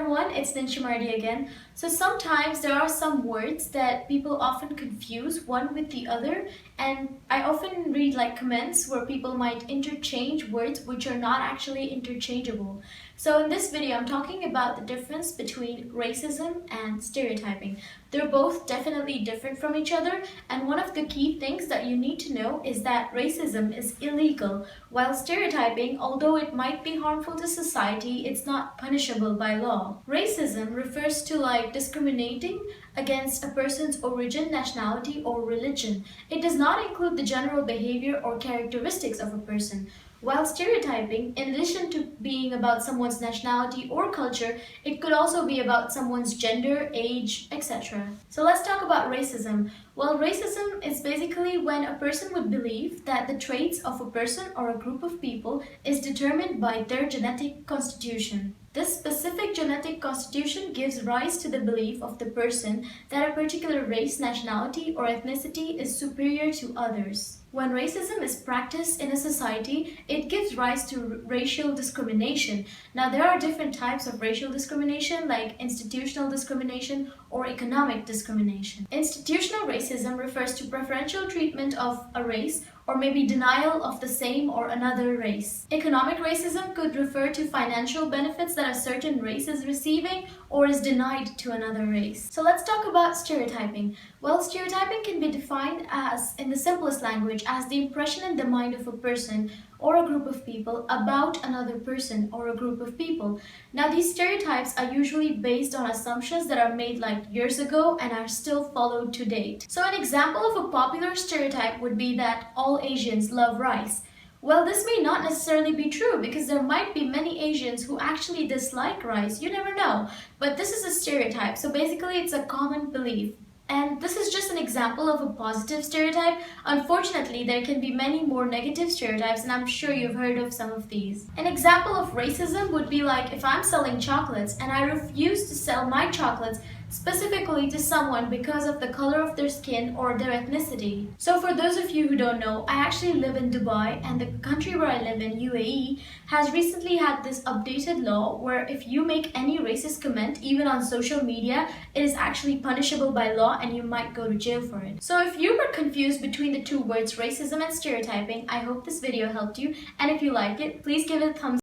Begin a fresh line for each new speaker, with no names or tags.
everyone, it's Ninshimardi again. So sometimes there are some words that people often confuse one with the other, and I often read comments where people might interchange words which are not actually interchangeable. So in this video I'm talking about the difference between racism and stereotyping. They're both definitely different from each other, and one of the key things that you need to know is that racism is illegal, while stereotyping, although it might be harmful to society, it's not punishable by law. Racism refers to discriminating against a person's origin, nationality, or religion. It does not include the general behavior or characteristics of a person. While stereotyping, in addition to being about someone's nationality or culture, it could also be about someone's gender, age, etc. So let's talk about racism. Well, racism is basically when a person would believe that the traits of a person or a group of people is determined by their genetic constitution. This specific genetic constitution gives rise to the belief of the person that a particular race, nationality, or ethnicity is superior to others. When racism is practiced in a society, it gives rise to racial discrimination. Now, there are different types of racial discrimination, like institutional discrimination or economic discrimination. Institutional racism refers to preferential treatment of a race or maybe denial of the same or another race. Economic racism could refer to financial benefits that a certain race is receiving or is denied to another race. So let's talk about stereotyping. Well, stereotyping can be defined as, in the simplest language, as the impression in the mind of a person or a group of people about another person or a group of people. Now, these stereotypes are usually based on assumptions that are made years ago and are still followed to date. So an example of a popular stereotype would be that all Asians love rice. Well, this may not necessarily be true because there might be many Asians who actually dislike rice. You never know. But this is a stereotype, so basically it's a common belief. And this is just an example of a positive stereotype. Unfortunately, there can be many more negative stereotypes, and I'm sure you've heard of some of these. An example of racism would be if I'm selling chocolates and I refuse to sell my chocolates specifically to someone because of the color of their skin or their ethnicity. So for those of you who don't know, I actually live in Dubai, and the country where I live in, UAE, has recently had this updated law where if you make any racist comment, even on social media, it is actually punishable by law and you might go to jail for it. So if you were confused between the two words racism and stereotyping, I hope this video helped you, and if you liked it, please give it a thumbs up.